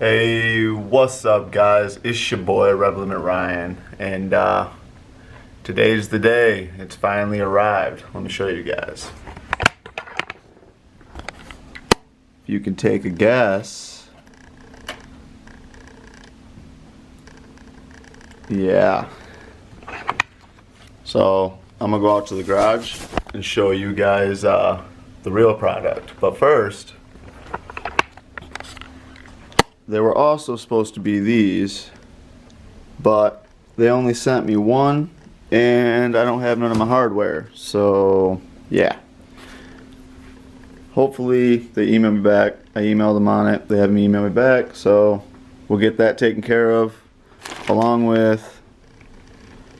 Hey, what's up guys? It's your boy Rebel Limit Ryan, and today's the day. It's finally arrived. Let me show you guys. If you can take a guess. Yeah. So I'm gonna go out to the garage and show you guys the real product. But first, there were also supposed to be these, but they only sent me one, and I don't have none of my hardware. So yeah. Hopefully they email me back. I emailed them on it. They haven't emailed me back, so we'll get that taken care of, along with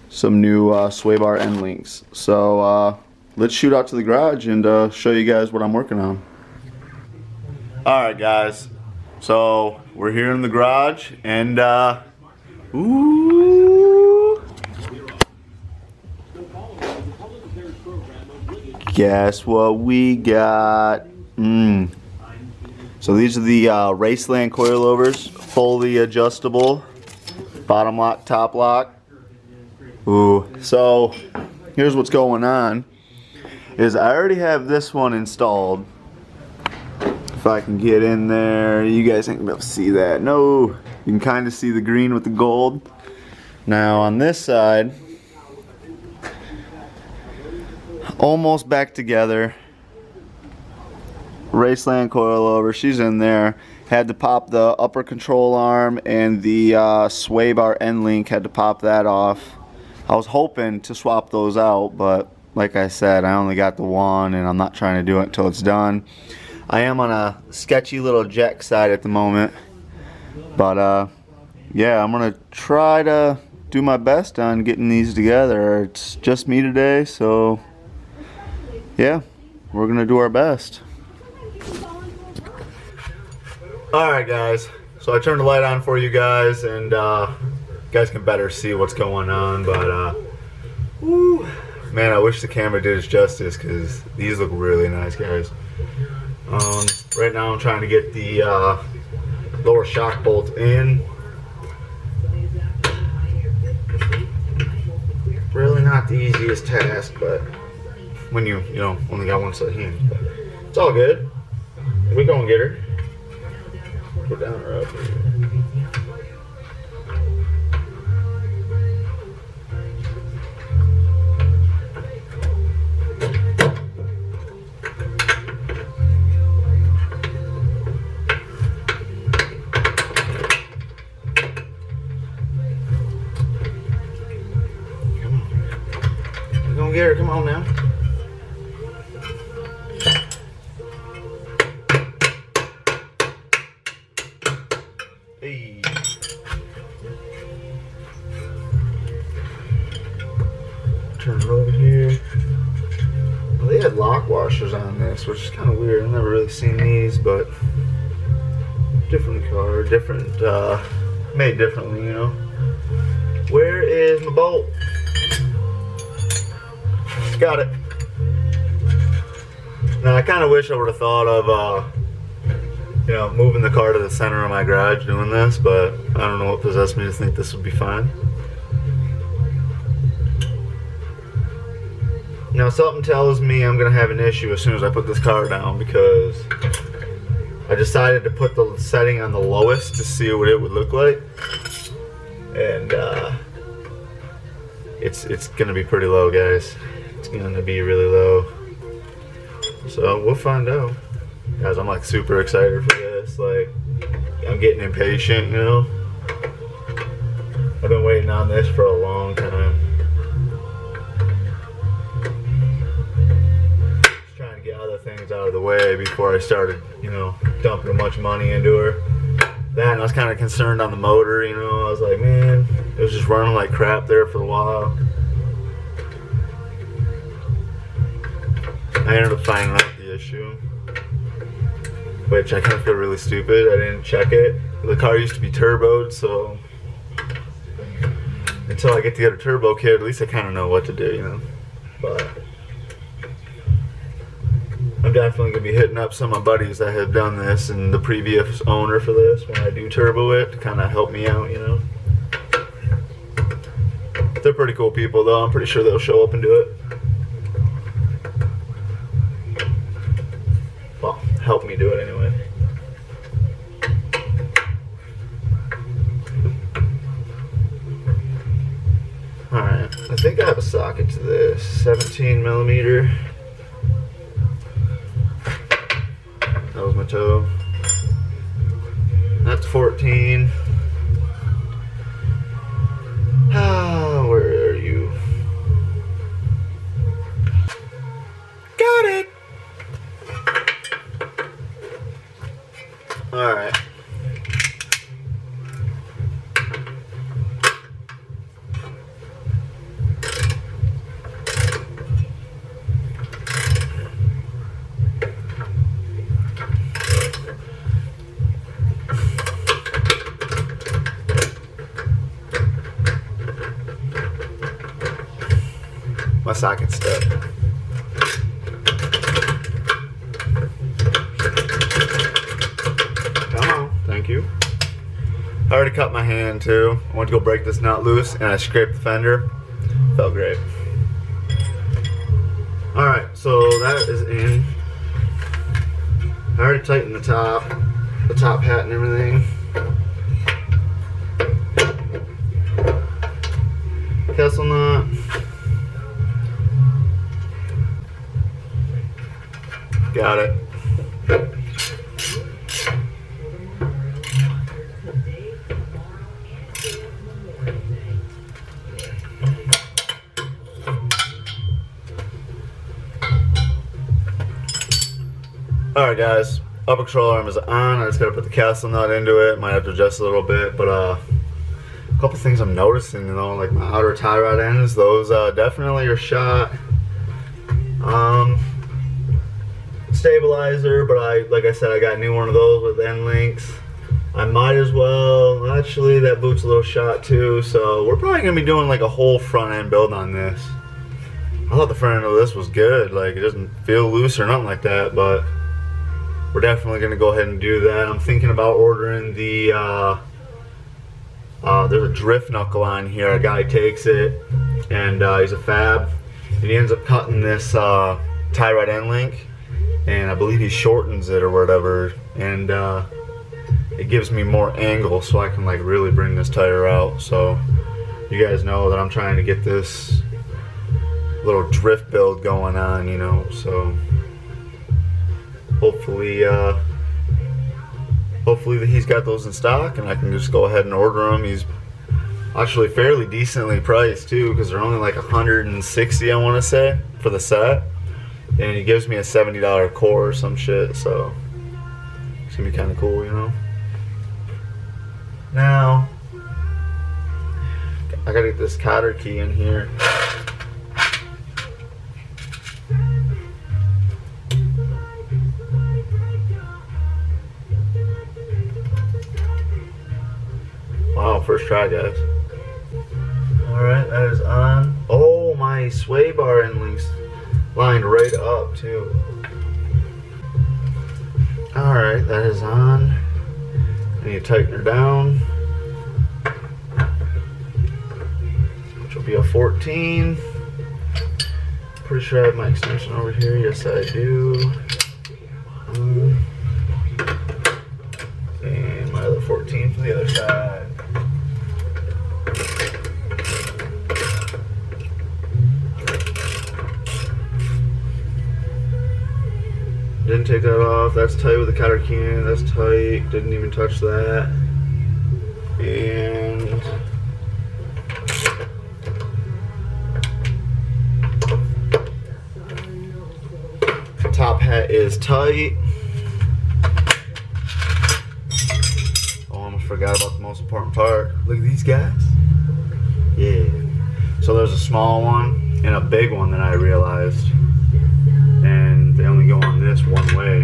some new sway bar end links. So let's shoot out to the garage and show you guys what I'm working on. Alright guys, so we're here in the garage, and ooh, guess what we got? So these are the Raceland coilovers, fully adjustable, bottom lock, top lock. Ooh, so here's what's going on. Is I already have this one installed. If I can get in there, you guys ain't gonna be able to see that. No, you can kind of see the green with the gold. Now on this side, almost back together. Raceland coilover, she's in there. Had to pop the upper control arm and the sway bar end link, had to pop that off. I was hoping to swap those out, but like I said, I only got the one, and I'm not trying to do it until it's done. I am on a sketchy little jack side at the moment, but yeah, I'm gonna try to do my best on getting these together. It's just me today, so yeah, we're gonna do our best. Alright guys, so I turned the light on for you guys, and you guys can better see what's going on, but woo, man, I wish the camera did its justice, because these look really nice, guys. Right now I'm trying to get the lower shock bolt in. Really not the easiest task, but when you know, only got one set of hands. It's all good. We gonna get her. Put down her up here. Get her, come on now. Hey. Turn it over here. Well, they had lock washers on this, which is kind of weird. I've never really seen these, but different car, different, made differently, you know. Where is my bolt? Got it. Now I kind of wish I would have thought of you know, moving the car to the center of my garage doing this, but I don't know what possessed me to think this would be fine. Now something tells me I'm gonna have an issue as soon as I put this car down, because I decided to put the setting on the lowest to see what it would look like, and it's gonna be pretty low, guys. It's gonna be really low, so we'll find out. Guys, I'm like super excited for this. Like, I'm getting impatient, you know. I've been waiting on this for a long time. Just trying to get other things out of the way before I started, you know, dumping a bunch of money into her. That, and I was kind of concerned on the motor, you know. I was like, man, it was just running like crap there for a while. I ended up finding out the issue, which I kind of feel really stupid. I didn't check it. The car used to be turboed, so until I get to get a turbo kit, at least I kind of know what to do, you know. But I'm definitely gonna be hitting up some of my buddies that have done this and the previous owner for this when I do turbo it to kind of help me out, you know. They're pretty cool people though. I'm pretty sure they'll show up and do it. Well, help me do it anyway. Alright, I think I have a socket to this. 17 millimeter. That was my toe. That's 14. Ah, where are you? Got it! Alright. My socket's stuck. Come on, thank you. I already cut my hand too. I went to go break this nut loose and I scraped the fender. Felt great. Alright, so that is in. I already tightened the top hat and everything. Castle nut. Got it. Alright guys, upper control arm is on. I just gotta put the castle nut into it. Might have to adjust a little bit, but a couple things I'm noticing, you know, like my outer tie rod ends, those definitely are shot. Stabilizer, but like I said, I got a new one of those with end links. I might as well, actually that boot's a little shot too, so we're probably gonna be doing like a whole front end build on this. I thought the front end of this was good, like it doesn't feel loose or nothing like that, but we're definitely gonna go ahead and do that. I'm thinking about ordering the there's a drift knuckle on here. A guy takes it and he's a fab and he ends up cutting this tie rod end link, and I believe he shortens it or whatever, and it gives me more angle so I can like really bring this tire out. So you guys know that I'm trying to get this little drift build going on, you know, so hopefully he's got those in stock and I can just go ahead and order them. He's actually fairly decently priced too, because they're only like 160 I want to say for the set. And he gives me a $70 core or some shit, so it's gonna be kind of cool, you know. Now, I gotta get this cotter key in here. Wow, first try, guys. Alright, that is on. Oh, my sway bar end links lined right up too. Alright, that is on. I need to tighten her down, which will be a 14. Pretty sure I have my extension over here. Yes, I do. And my other 14 for the other side. Didn't take that off. That's tight with the cotter key in. That's tight. Didn't even touch that. And top hat is tight. Oh, I almost forgot about the most important part. Look at these guys. Yeah. So there's a small one and a big one that I realized. And they only go on this one way.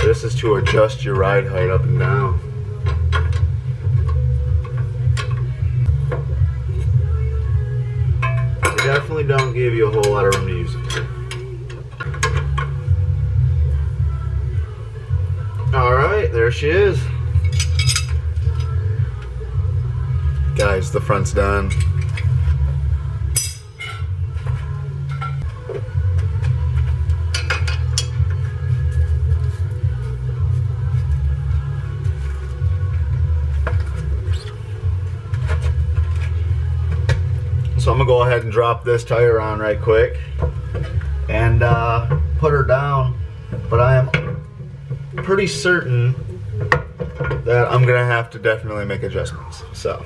This is to adjust your ride height up and down. They definitely don't give you a whole lot of room to use it. All right, there she is. Guys, the front's done. So I'm gonna go ahead and drop this tire on right quick and put her down, but I am pretty certain that I'm gonna have to definitely make adjustments. So,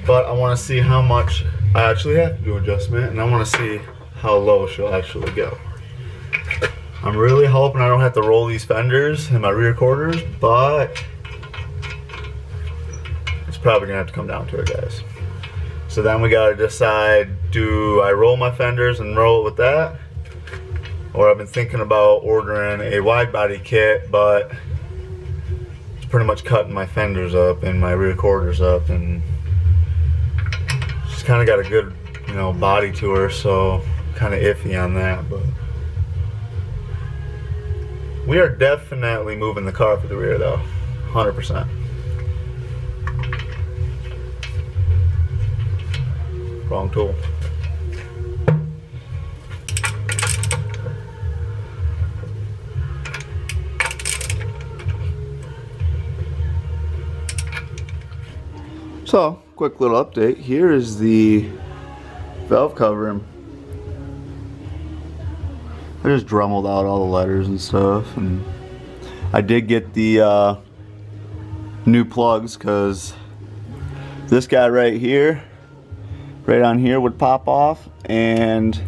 but I want to see how much I actually have to do adjustment, and I want to see how low she'll actually go. I'm really hoping I don't have to roll these fenders in my rear quarters, but it's probably gonna have to come down to it, guys. So then we gotta decide, do I roll my fenders and roll it with that? Or I've been thinking about ordering a wide body kit, but it's pretty much cutting my fenders up and my rear quarters up, and she's kind of got a good, you know, body to her, so kind of iffy on that. But we are definitely moving the car for the rear though, 100%. Wrong tool. So, quick little update. Here is the valve cover. I just dremelled out all the letters and stuff, and I did get the new plugs, because this guy right here, right on here, would pop off, and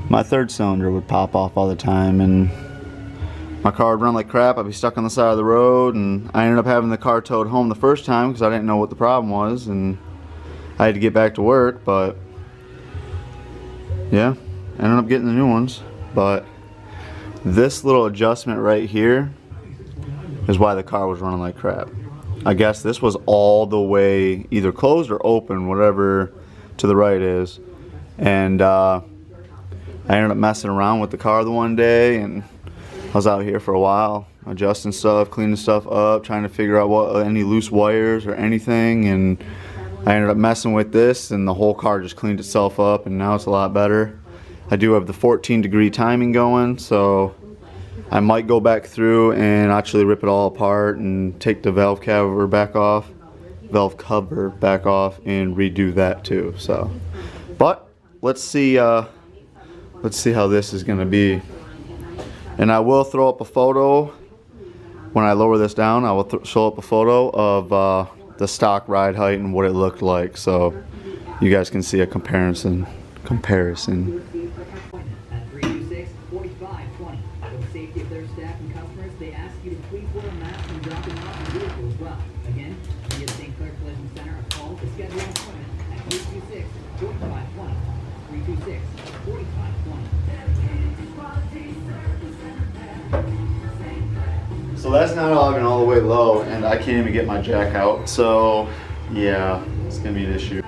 my third cylinder would pop off all the time, and my car would run like crap. I'd be stuck on the side of the road, and I ended up having the car towed home the first time because I didn't know what the problem was, and I had to get back to work. But yeah, ended up getting the new ones. But this little adjustment right here is why the car was running like crap. I guess this was all the way either closed or open, whatever to the right is, and I ended up messing around with the car the one day, and I was out here for a while adjusting stuff, cleaning stuff up, trying to figure out what any loose wires or anything, and I ended up messing with this, and the whole car just cleaned itself up, and now it's a lot better. I do have the 14-degree timing going, so I might go back through and actually rip it all apart and take the valve cover back off and redo that too. So, but let's see how this is gonna be. And I will throw up a photo when I lower this down. I will show up a photo of the stock ride height and what it looked like, so you guys can see a comparison. Safety of their staff and customers, they ask you to please wear a mask when dropping off your vehicle as well. Again, via the St. Clair Collision Center, a call to schedule an appointment at 326-4520. 326-4520. So that's not logging all the way low, and I can't even get my jack out. So yeah, it's gonna be an issue.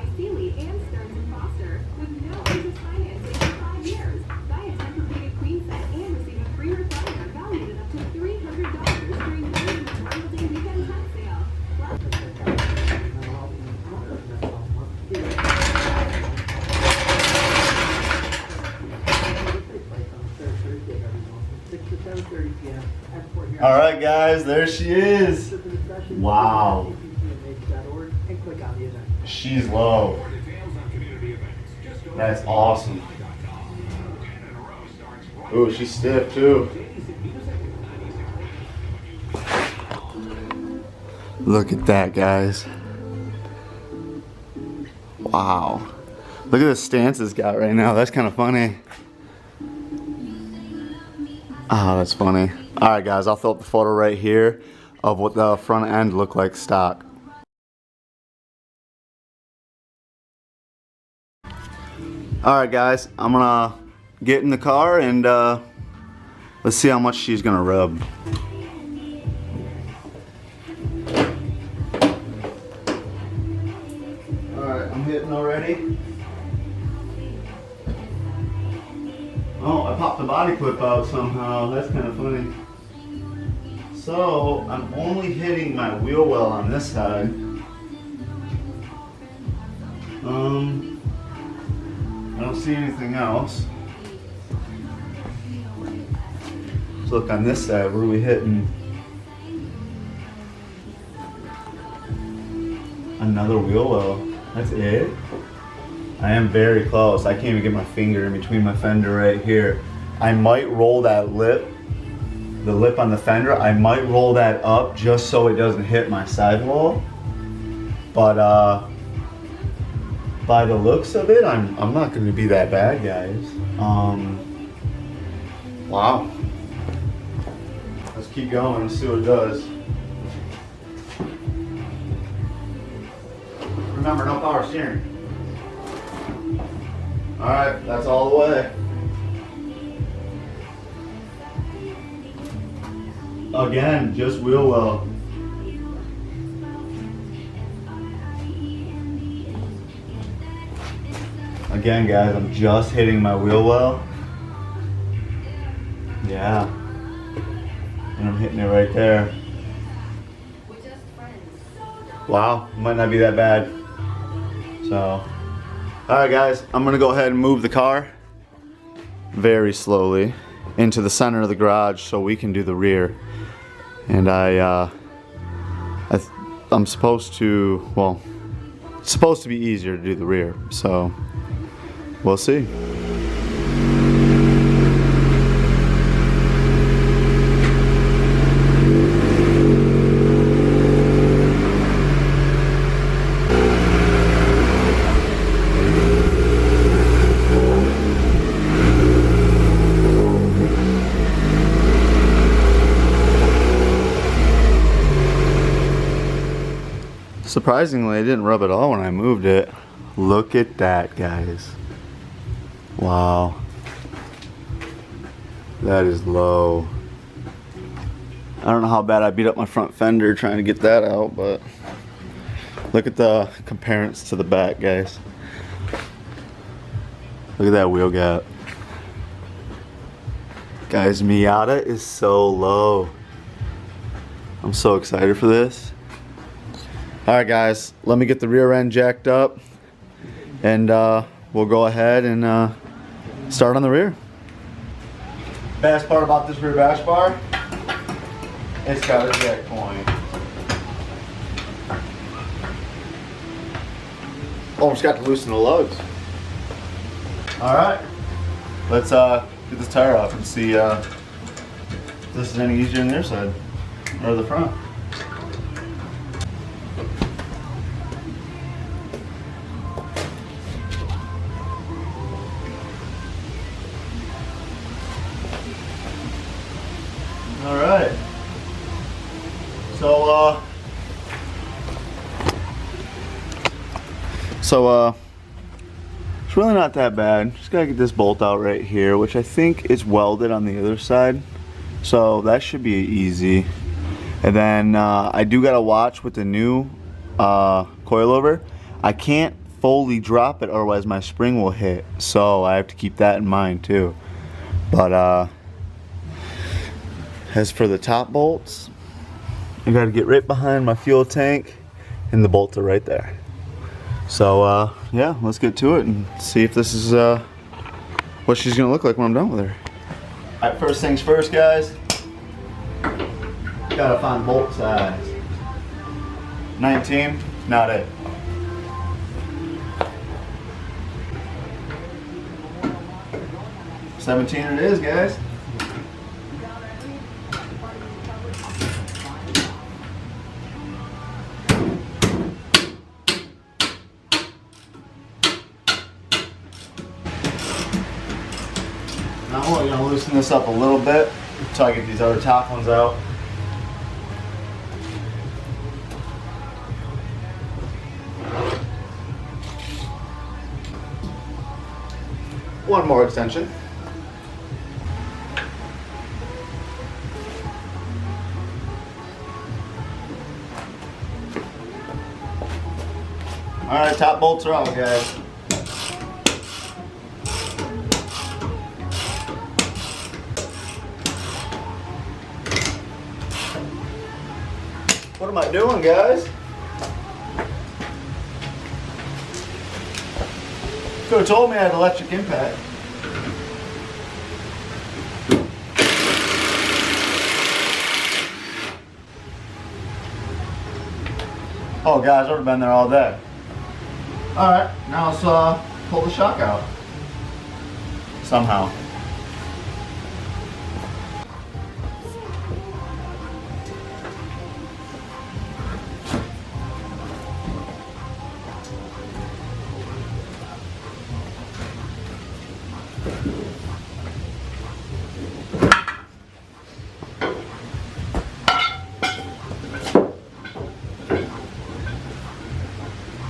All right, guys, there she is. Wow. She's low. That's awesome. Ooh, she's stiff too. Look at that, guys. Wow. Look at the stance it's got right now. That's kind of funny. Oh, that's funny. Alright guys, I'll throw up the photo right here of what the front end looked like stock. Alright guys, I'm gonna get in the car and let's see how much she's gonna rub. Alright, I'm hitting already. Oh, I popped the body clip out somehow. That's kind of funny. So I'm only hitting my wheel well on this side. I don't see anything else. Let's look on this side. Where are we hitting? Another wheel well. That's it. I am very close. I can't even get my finger in between my fender right here. I might roll that lip, the lip on the fender, I might roll that up just so it doesn't hit my sidewall. But by the looks of it, I'm not going to be that bad, guys. Wow. Let's keep going and see what it does. Remember, no power steering. All right, that's all the way. Again, just wheel well. Again, guys, I'm just hitting my wheel well. Yeah. And I'm hitting it right there. Wow, might not be that bad. So, alright guys, I'm gonna go ahead and move the car very slowly into the center of the garage so we can do the rear. And I'm supposed to, well, it's supposed to be easier to do the rear, so we'll see. Surprisingly, I didn't rub it all when I moved it. Look at that, guys. Wow. That is low. I don't know how bad I beat up my front fender trying to get that out, but look at the comparison to the back, guys. Look at that wheel gap. Guys, Miata is so low. I'm so excited for this. Alright guys, let me get the rear end jacked up and we'll go ahead and start on the rear. Best part about this rear bash bar, it's got a jack point. Almost got to loosen the lugs. Alright, let's get this tire off and see if this is any easier on the rear side or the front. Alright, so it's really not that bad. Just gotta get this bolt out right here, which I think is welded on the other side, so that should be easy. And then I do gotta watch with the new coilover. I can't fully drop it, otherwise my spring will hit, so I have to keep that in mind too. But as for the top bolts, I gotta get right behind my fuel tank, and the bolts are right there. So yeah, let's get to it and see if this is what she's gonna look like when I'm done with her. Alright, first things first, guys. Gotta find bolt size. 19, not it. $17 it is, guys. Now we're going to loosen this up a little bit until I get these other top ones out. One more extension. Alright, top bolts are out, guys. am I doing, guys? Could have told me I had electric impact. Oh, guys, I would have been there all day. Alright, now let's pull the shock out. Somehow.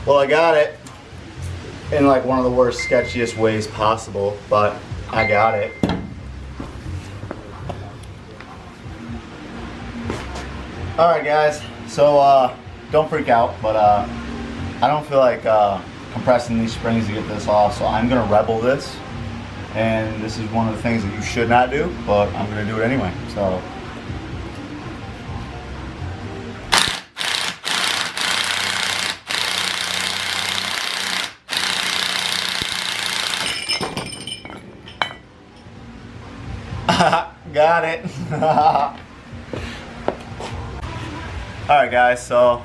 Well, I got it in like one of the worst, sketchiest ways possible, but I got it. Alright guys, so don't freak out, but I don't feel like compressing these springs to get this off, so I'm gonna rebel this. And this is one of the things that you should not do, but I'm gonna do it anyway, so. Got it. Alright guys, so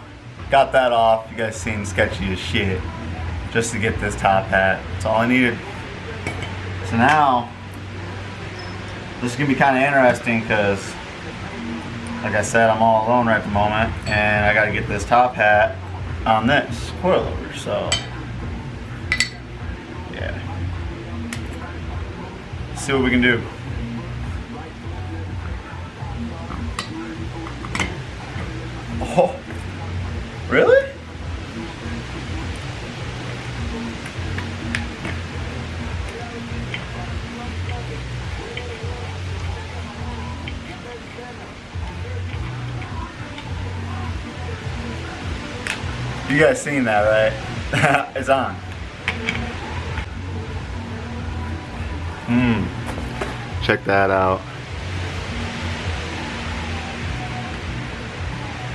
got that off. You guys seen sketchy as shit just to get this top hat. That's all I needed. So now this is gonna be kind of interesting because, like I said, I'm all alone right at the moment, and I got to get this top hat on this coilover. So yeah, let's see what we can do. Oh, really? You guys seen that, right? It's on. Check that out.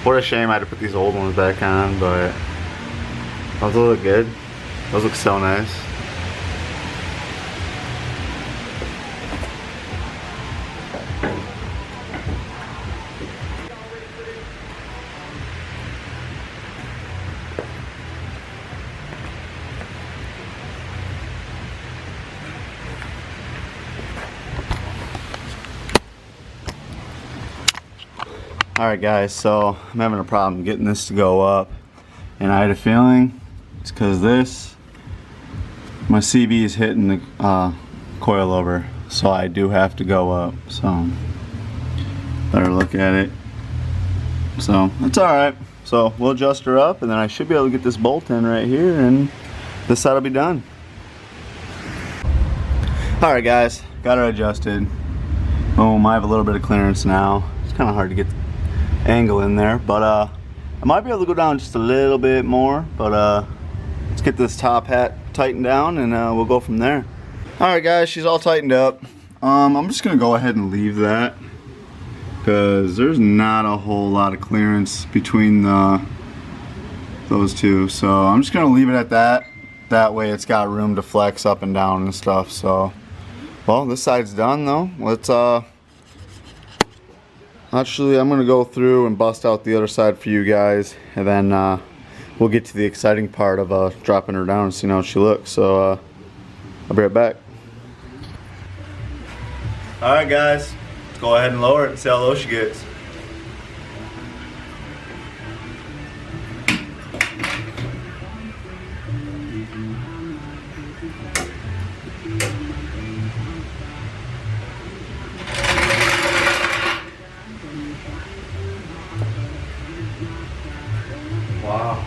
What a shame I had to put these old ones back on, but those look good. Those look so nice. Alright guys, so I'm having a problem getting this to go up, and I had a feeling it's because my CV is hitting the coilover, so I do have to go up, so better look at it. So that's alright, so we'll adjust her up, and then I should be able to get this bolt in right here, and this side will be done. Alright guys, got her adjusted. Boom, I have a little bit of clearance now. It's kind of hard to get angle in there, but I might be able to go down just a little bit more, but let's get this top hat tightened down, and we'll go from there. Alright guys, she's all tightened up. I'm just gonna go ahead and leave that because there's not a whole lot of clearance between those two, so I'm just gonna leave it at that. That way it's got room to flex up and down and stuff. So, well, this side's done though. Let's actually, I'm gonna go through and bust out the other side for you guys, and then we'll get to the exciting part of dropping her down and seeing how she looks. So I'll be right back. Alright guys, let's go ahead and lower it and see how low she gets. Wow.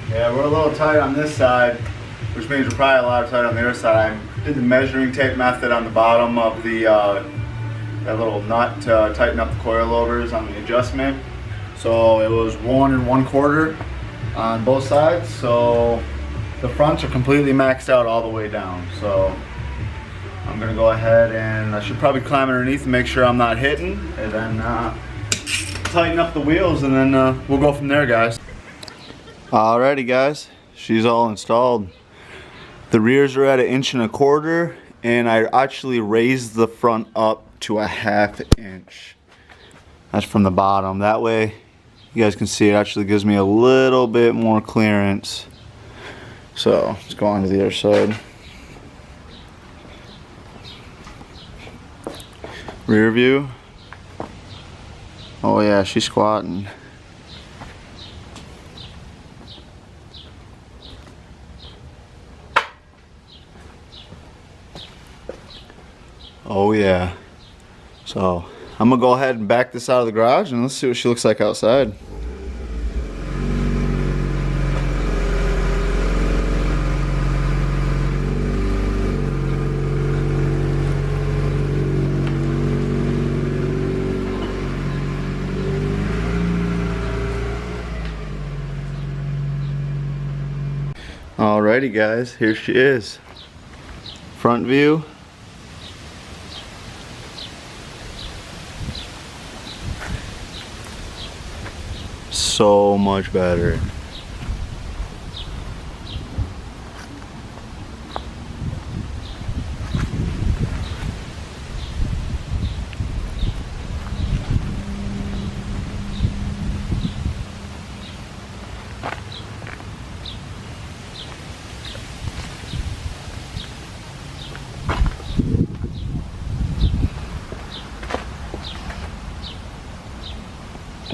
Yeah, we're a little tight on this side, which means we're probably a lot tight on the other side. I did the measuring tape method on the bottom of the that little nut to tighten up the coilovers on the adjustment. So it was 1 1/4 on both sides. So the fronts are completely maxed out all the way down. So I'm I'm gonna go ahead and I should probably climb underneath and make sure I'm not hitting, and then tighten up the wheels, and then we'll go from there, guys. Alrighty, guys, she's all installed. The rears are at 1.25 inches, and I actually raised the front up to 1/2 inch. That's from the bottom. That way, you guys can see it actually gives me a little bit more clearance. So let's go on to the other side. Rear view. Oh yeah, she's squatting. Oh yeah. So I'm gonna go ahead and back this out of the garage and let's see what she looks like outside. Alrighty, guys, here she is. Front view. So much better.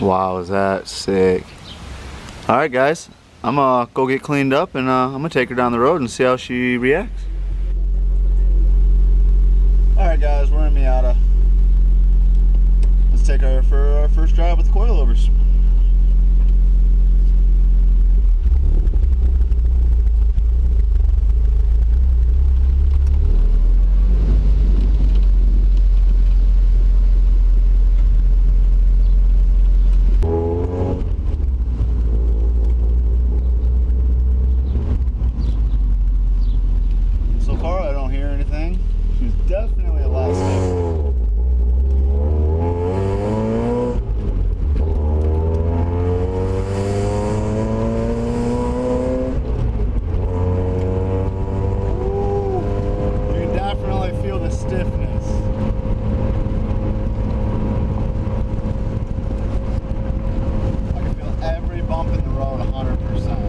Wow, is that sick. Alright, guys, I'm gonna go get cleaned up and I'm gonna take her down the road and see how she reacts. Alright, guys, we're in Miata. Let's take her for our first drive with the coilovers. Definitely a lot safer. You can definitely feel the stiffness. I can feel every bump in the road 100%.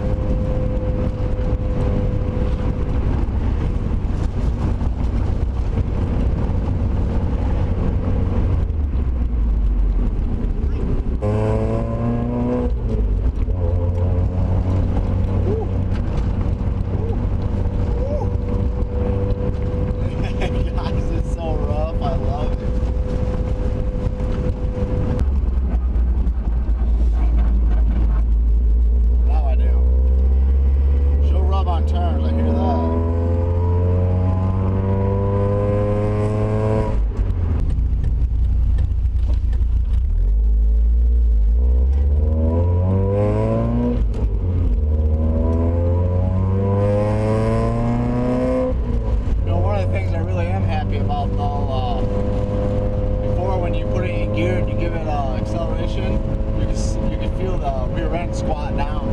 You can feel the rear end squat down.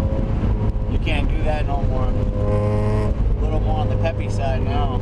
You can't do that no more. A little more on the peppy side now.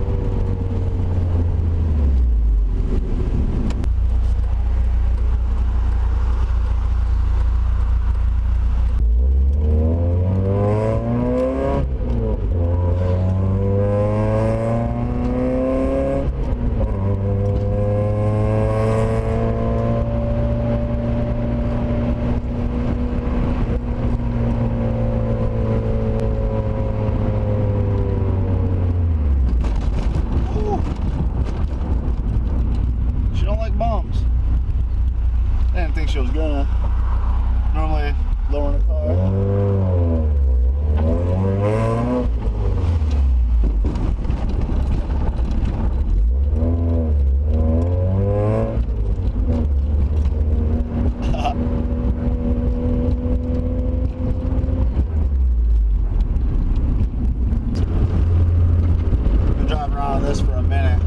I didn't think she was gonna. Normally lower in the car. Been driving around this for a minute.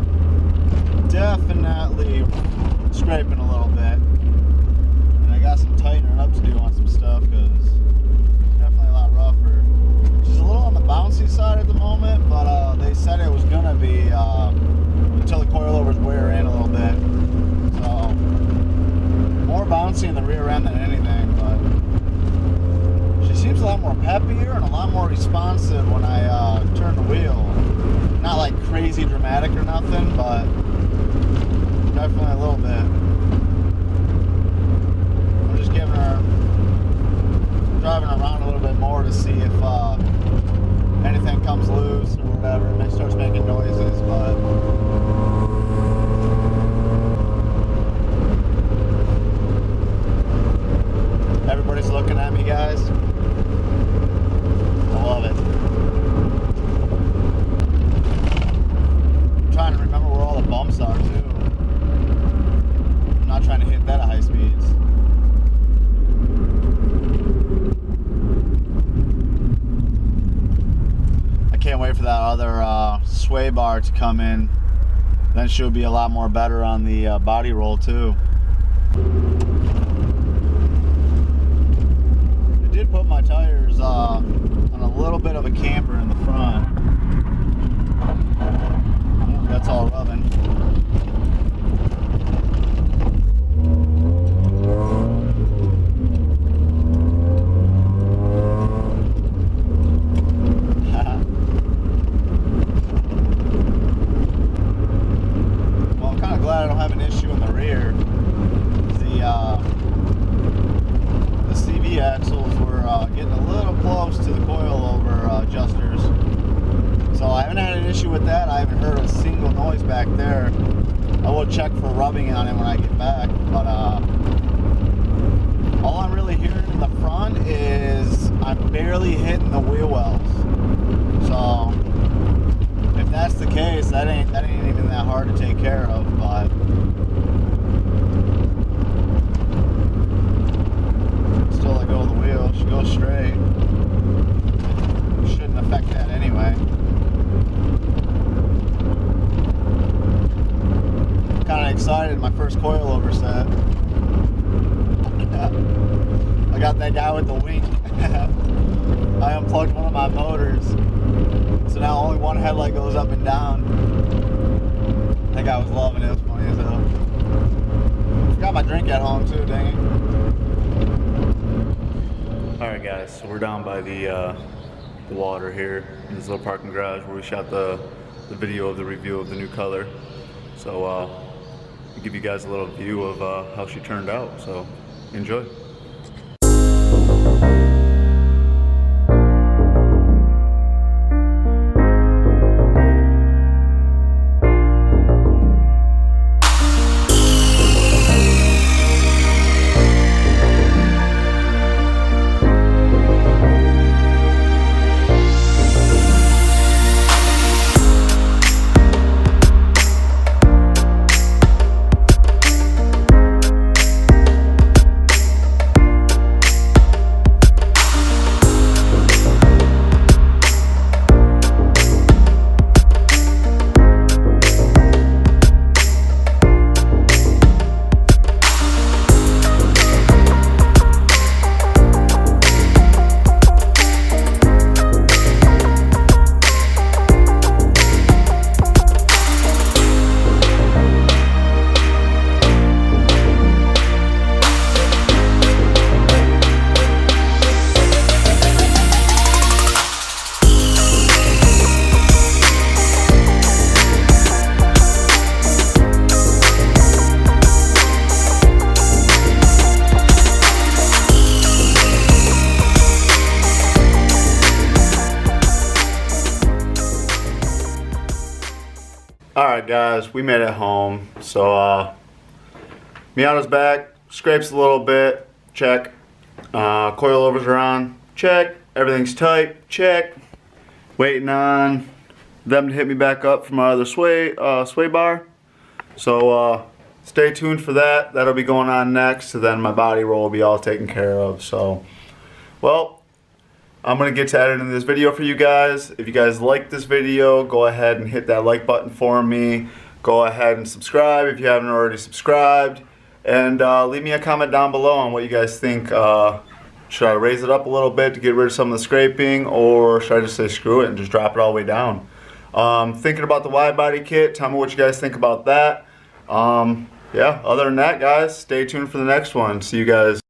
scraping a little bit. And I got some tightening up to do on some stuff because it's definitely a lot rougher. She's a little on the bouncy side at the moment, but they said it was gonna be until the coilovers wear in a little bit. So more bouncy in the rear end than anything, but she seems a lot more peppier and a lot more responsive when I turn the wheel. Not like crazy dramatic or nothing, but definitely a little bit. I'm just giving her, driving around a little bit more to see if anything comes loose or whatever. It starts making noises, but everybody's looking at me, guys. I love it. I'm trying to remember where all the bumps are too. I'm not trying to hit that at high speeds. I can't wait for that other sway bar to come in. Then she'll be a lot more better on the body roll too. I did put my tires on a little bit of a camper in the front. Ooh, that's all rubbing. Well, I'm kind of glad I don't have an issue in the rear. The CV axles were getting a little close to the coilover adjusters. So I haven't had an issue with that. I haven't heard a single noise back there. I will check for rubbing on it when I get back, but all I'm really hearing in the front is I'm barely hitting the wheel wells. So if that's the case, that ain't even that hard to take care of, but still let go of the wheel. She goes straight. Shouldn't affect that anyway. Kind of excited, my first coilover set. I got that guy with the wing. I unplugged one of my motors, so now only one headlight goes up and down. That guy was loving it. It was funny as hell. Forgot my drink at home too, dang it. Alright guys, so we're down by the water here in this little parking garage where we shot the video of the review of the new color. So I'll give you guys a little view of how she turned out, so enjoy. Alright guys, we made it home. So Miata's back, scrapes a little bit, check. Coilovers are on, check. Everything's tight, check. Waiting on them to hit me back up from my other sway bar. So stay tuned for that. That'll be going on next. So then my body roll will be all taken care of. So, well, I'm going to get to editing this video for you guys. If you guys like this video, go ahead and hit that like button for me. Go ahead and subscribe if you haven't already subscribed. And leave me a comment down below on what you guys think. Should I raise it up a little bit to get rid of some of the scraping, or should I just say screw it and just drop it all the way down? Thinking about the wide body kit. Tell me what you guys think about that. Yeah, other than that, guys, stay tuned for the next one. See you guys.